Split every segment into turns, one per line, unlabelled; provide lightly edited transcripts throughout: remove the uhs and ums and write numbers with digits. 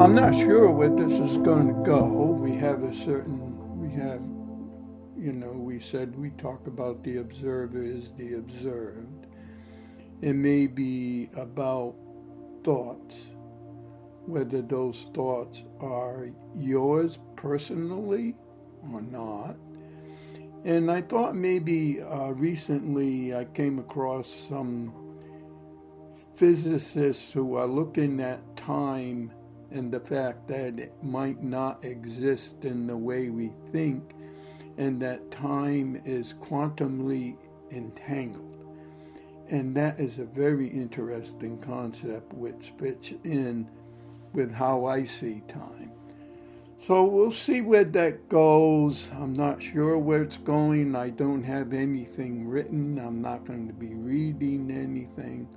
I'm not sure where this is going to go. We said we talk about the observer is the observed. It may be about thoughts, whether those thoughts are yours personally or not. And I thought maybe recently I came across some physicists who are looking at time and the fact that it might not exist in the way we think, and that time is quantumly entangled. And that is a very interesting concept which fits in with how I see time. So we'll see where that goes. I'm not sure where it's going. I don't have anything written. I'm not going to be reading anything.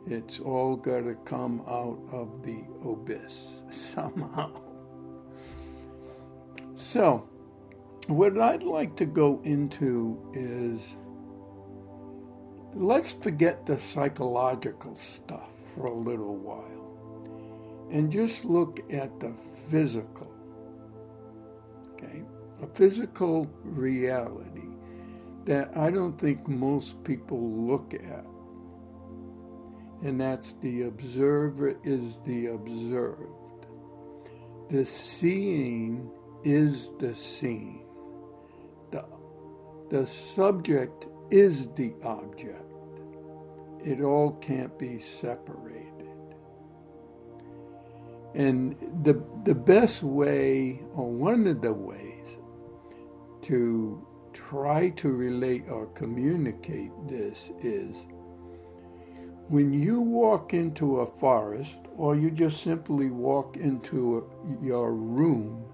It's all got to come out of the abyss somehow. So, what I'd like to go into is, let's forget the psychological stuff for a little while and just look at the physical, okay? A physical reality that I don't think most people look at. And that's the observer is the observed. The seeing is the seen. The subject is the object. It all can't be separated. And the best way, or one of the ways, to try to relate or communicate this is, when you walk into a forest, or you just simply walk into your room,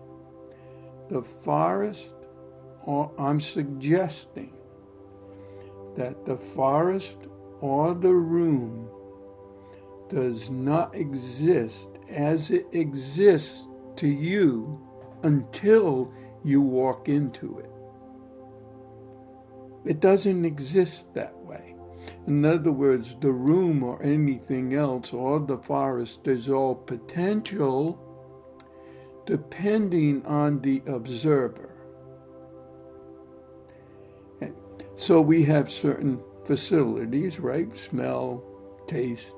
the forest, or I'm suggesting that the forest or the room does not exist as it exists to you until you walk into it. It doesn't exist that way. In other words, the room or anything else, or the forest, is all potential depending on the observer. So we have certain facilities, right? Smell, taste,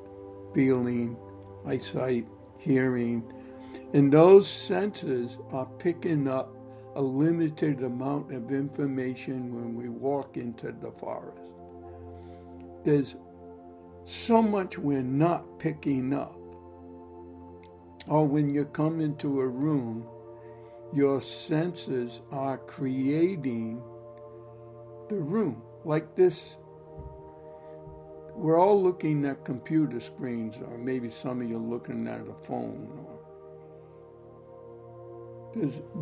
feeling, eyesight, hearing. And those senses are picking up a limited amount of information when we walk into the forest. There's so much we're not picking up. Or when you come into a room, your senses are creating the room. Like this, we're all looking at computer screens, or maybe some of you are looking at a phone.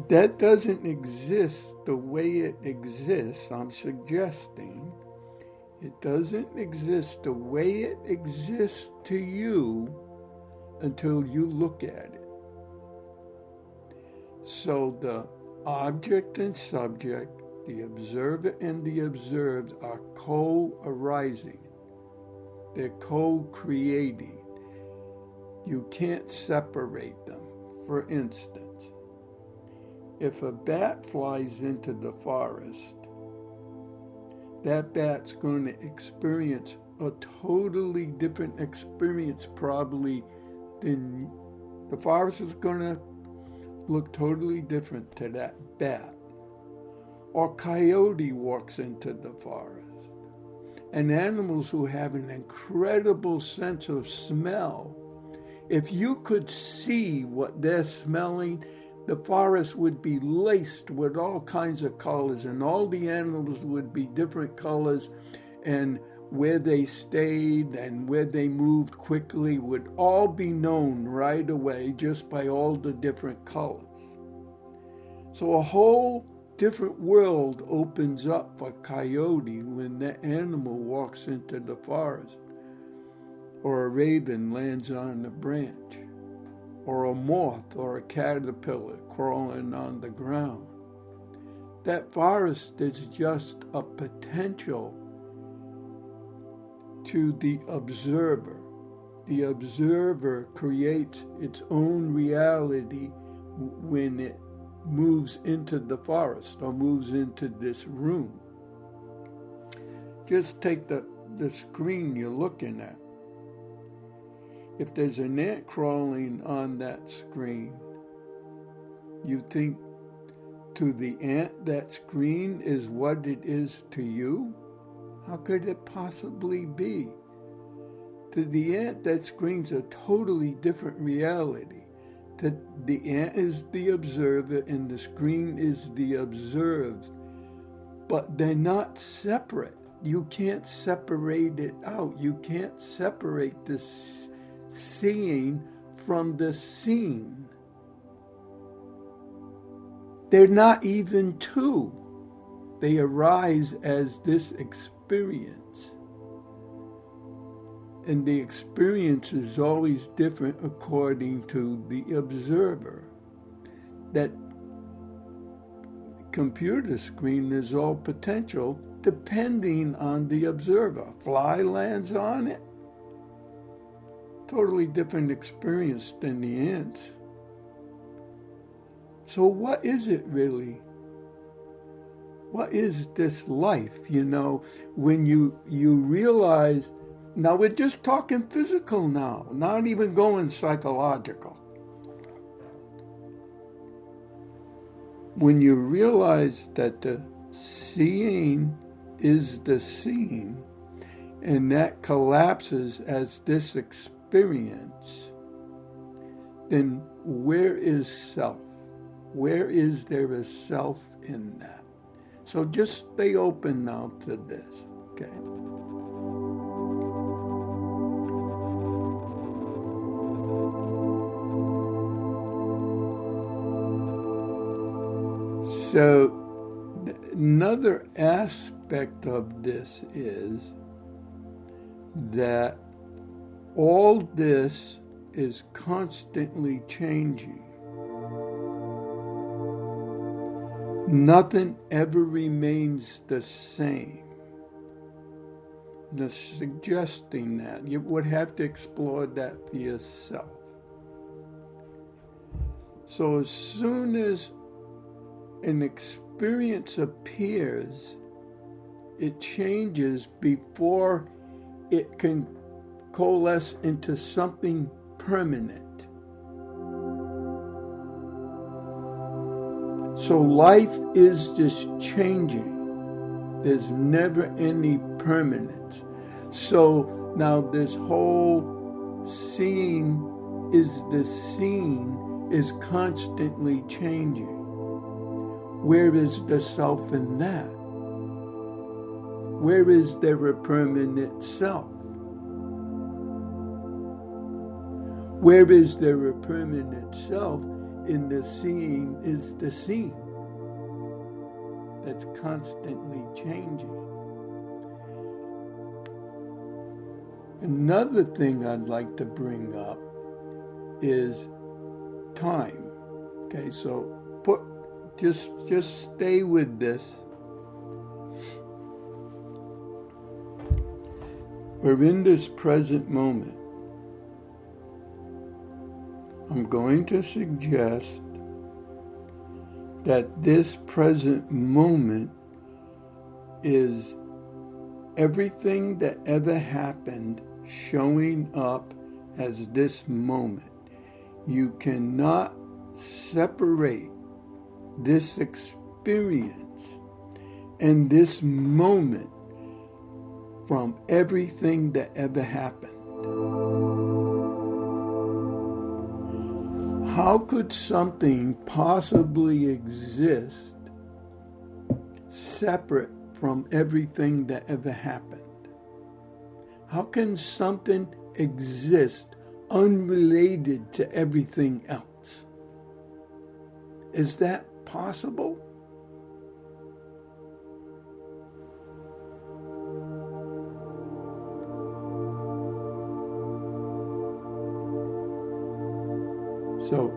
That doesn't exist the way it exists. I'm suggesting it doesn't exist the way it exists to you until you look at it. So the object and subject, the observer and the observed, are co-arising. They're co-creating. You can't separate them. For instance, if a bat flies into the forest, that bat's going to experience a totally different experience probably than the forest is going to look totally different to that bat. Or coyote walks into the forest. And animals who have an incredible sense of smell, if you could see what they're smelling, the forest would be laced with all kinds of colors, and all the animals would be different colors, and where they stayed and where they moved quickly would all be known right away just by all the different colors. So a whole different world opens up for coyote when that animal walks into the forest, or a raven lands on a branch, or a moth or a caterpillar crawling on the ground. That forest is just a potential to the observer. the observer creates its own reality when it moves into the forest or moves into this room. Just take the screen you're looking at. If there's an ant crawling on that screen, you think to the ant that screen is what it is to you? How could it possibly be? To the ant, that screen's a totally different reality. That the ant is the observer and the screen is the observed. But they're not separate. You can't separate it out. You can't separate the seeing from the seen. They're not even two. They arise as this experience. And the experience is always different according to the observer. That computer screen is all potential depending on the observer. A fly lands on it. Totally different experience than the ants. So what is it really? What is this life? You know, when you realize, now we're just talking physical now, not even going psychological. When you realize that the seeing is the seen, and that collapses as this experience, then where is self? Where is there a self in that? So just stay open now to this, okay? So another aspect of this is that all this is constantly changing. Nothing ever remains the same. Just suggesting that, you would have to explore that for yourself. So as soon as an experience appears, it changes before it can coalesce into something permanent. So life is just changing. There's never any permanence. So now this whole seeing is the seen is constantly changing. Where is the self in that? Where is there a permanent self? Where is there a permanent self in the seeing is the seen? That's constantly changing. Another thing I'd like to bring up is time. Okay, so just stay with this. We're in this present moment. I'm going to suggest that this present moment is everything that ever happened showing up as this moment. You cannot separate this experience and this moment from everything that ever happened. How could something possibly exist separate from everything that ever happened? How can something exist unrelated to everything else? Is that possible? So,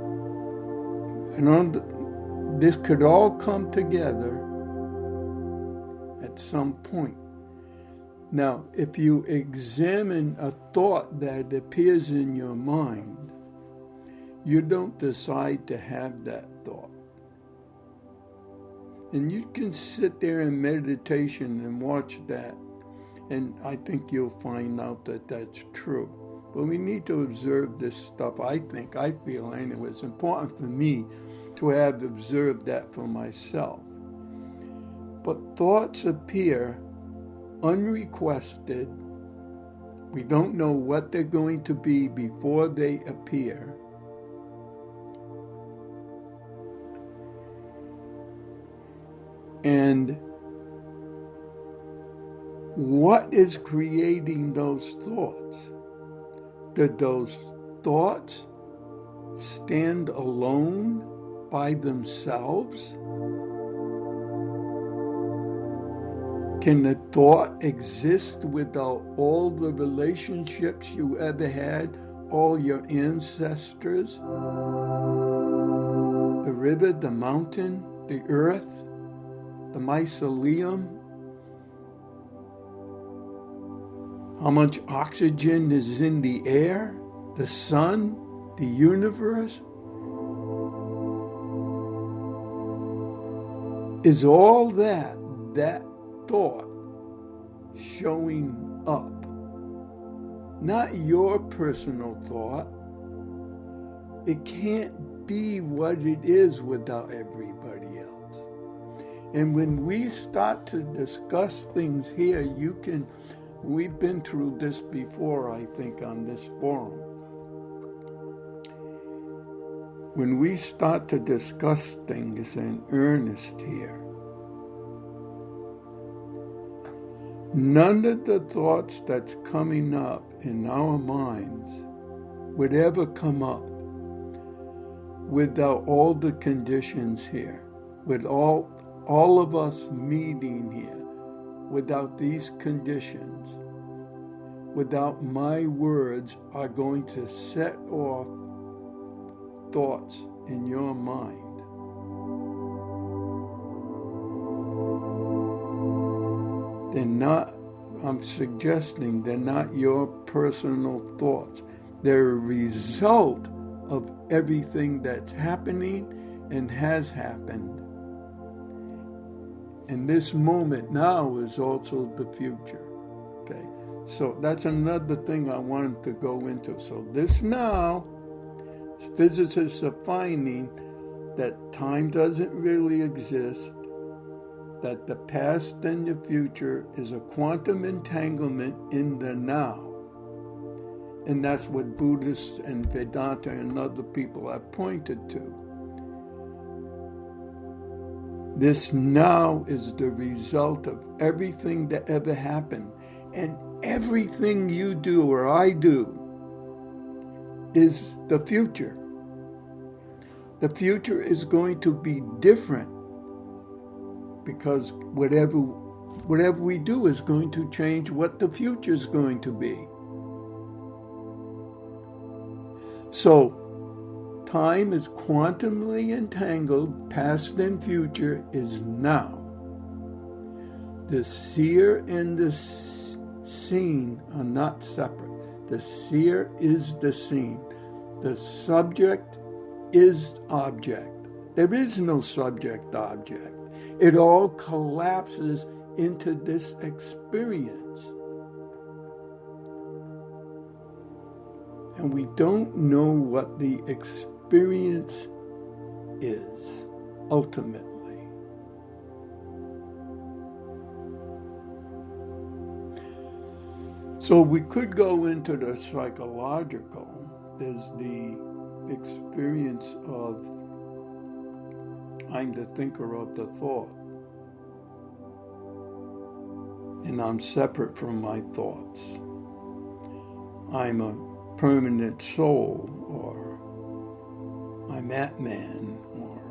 this could all come together at some point. Now, if you examine a thought that appears in your mind, you don't decide to have that thought. And you can sit there in meditation and watch that, and I think you'll find out that that's true. But we need to observe this stuff. I feel anyway, it's important for me to have observed that for myself. But thoughts appear unrequested. We don't know what they're going to be before they appear. And what is creating those thoughts? Did those thoughts stand alone by themselves? Can the thought exist without all the relationships you ever had, all your ancestors? The river, the mountain, the earth, the mycelium? How much oxygen is in the air, the sun, the universe? Is all that thought showing up? Not your personal thought. It can't be what it is without everybody else. And when we start to discuss things here, we've been through this before, I think, on this forum. When we start to discuss things in earnest here, none of the thoughts that's coming up in our minds would ever come up without all the conditions here, with all of us meeting here. Without these conditions, without my words are going to set off thoughts in your mind. They're not, I'm suggesting they're not your personal thoughts. They're a result of everything that's happening and has happened. And this moment now is also the future. Okay, so that's another thing I wanted to go into. So this now, physicists are finding that time doesn't really exist, that the past and the future is a quantum entanglement in the now. And that's what Buddhists and Vedanta and other people have pointed to. This now is the result of everything that ever happened. And everything you do or I do is the future. The future is going to be different because whatever we do is going to change what the future is going to be. So, time is quantumly entangled, past and future is now. The seer and the seen are not separate. The seer is the seen. The subject is object. There is no subject-object. It all collapses into this experience. And we don't know what the experience is, ultimately. So we could go into the psychological. There's the experience of, I'm the thinker of the thought. And I'm separate from my thoughts. I'm a permanent soul, or I'm Atman, or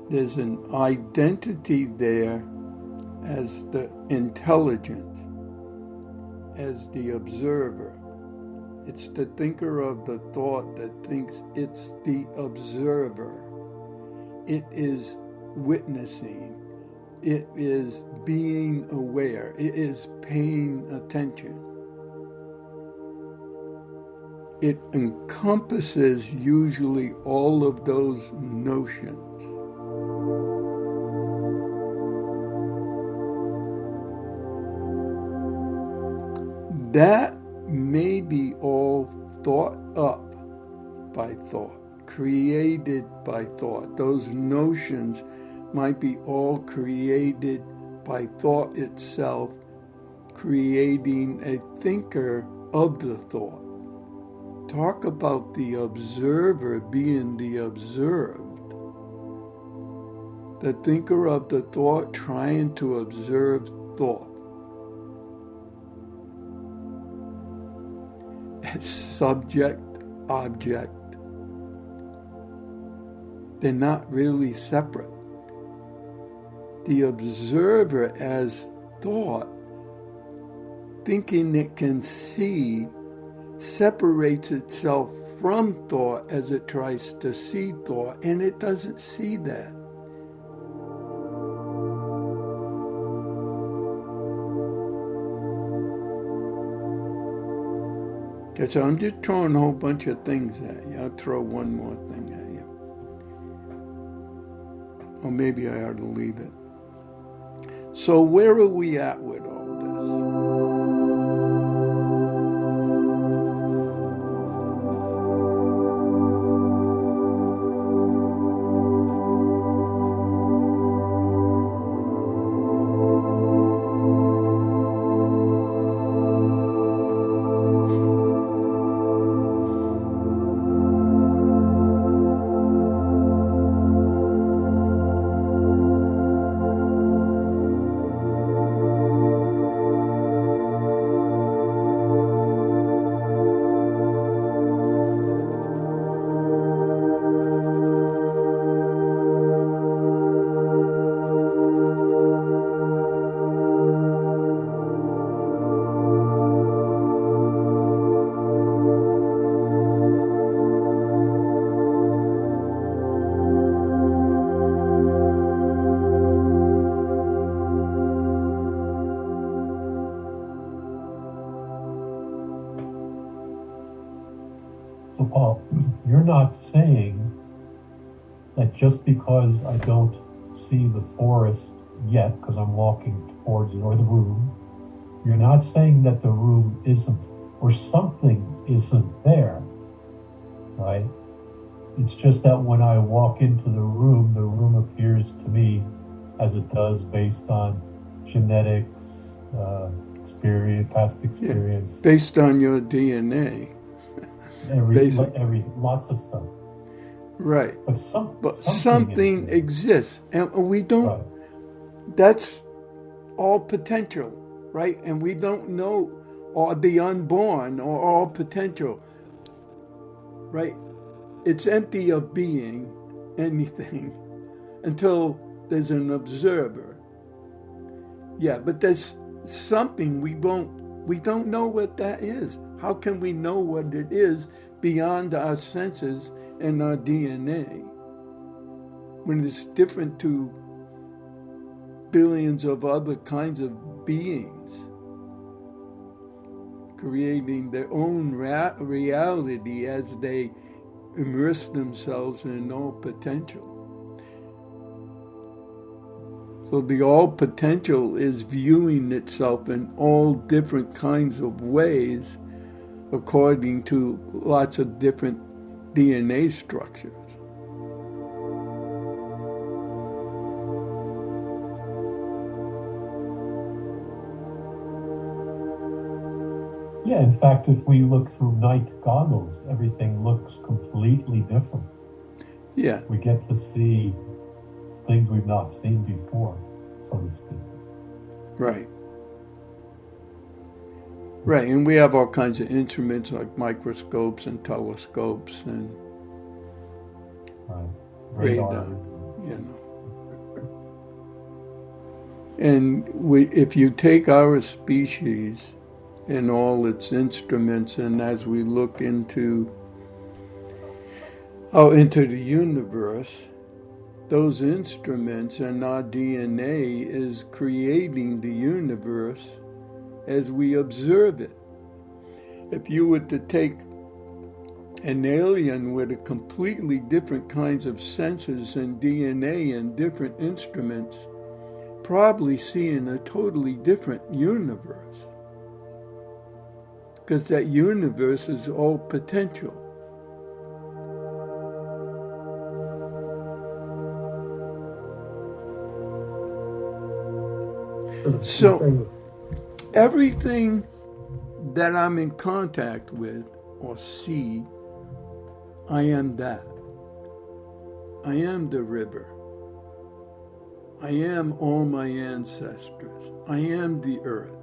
there's an identity there as the intelligent, as the observer. It's the thinker of the thought that thinks it's the observer. It is witnessing. It is being aware. It is paying attention. It encompasses usually all of those notions. That may be all thought up by thought, created by thought. Those notions might be all created by thought itself, creating a thinker of the thought. Talk about the observer being the observed. The thinker of the thought trying to observe thought. As subject, object. They're not really separate. The observer as thought, thinking it can see, separates itself from thought as it tries to see thought, and it doesn't see that. Okay, so I'm just throwing a whole bunch of things at you. I'll throw one more thing at you. Or maybe I ought to leave it. So where are we at with all this?
So Paul, you're not saying that just because I don't see the forest yet, because I'm walking towards it, or the room, you're not saying that the room isn't, or something isn't there, right? It's just that when I walk into the room appears to me as it does based on genetics, experience, past experience.
Yeah, based on your DNA.
Lots of stuff.
Right.
But
something exists. And we don't, right. That's all potential, right? And we don't know, or the unborn, or all potential, right? It's empty of being anything until there's an observer. Yeah, but there's something we don't know what that is. How can we know what it is beyond our senses and our DNA when it's different to billions of other kinds of beings creating their own reality as they immerse themselves in all potential? So the all potential is viewing itself in all different kinds of ways according to lots of different DNA structures.
Yeah, in fact, if we look through night goggles, everything looks completely different.
Yeah.
We get to see things we've not seen before, so to speak.
Right. Right, and we have all kinds of instruments like microscopes and telescopes and radar, you know. And if you take our species and all its instruments, and as we look into the universe, those instruments and our DNA is creating the universe as we observe it. If you were to take an alien with a completely different kinds of senses and DNA and different instruments, probably seeing a totally different universe, because that universe is all potential. So everything that I'm in contact with or see, I am that. I am the river. I am all my ancestors. I am the earth.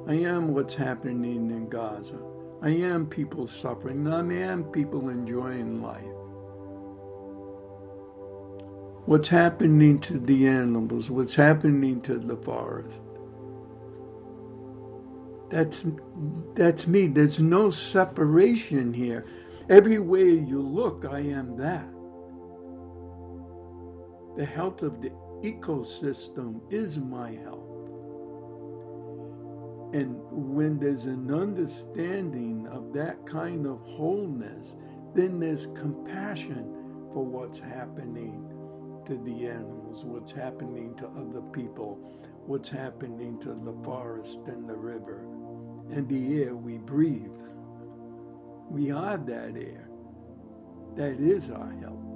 I am what's happening in Gaza. I am people suffering. I am people enjoying life. What's happening to the animals? What's happening to the forest? That's me. There's no separation here. Everywhere you look, I am that. The health of the ecosystem is my health. And when there's an understanding of that kind of wholeness, then there's compassion for what's happening to the animals, what's happening to other people, what's happening to the forest and the river, and the air we breathe. We are that air. That is our health.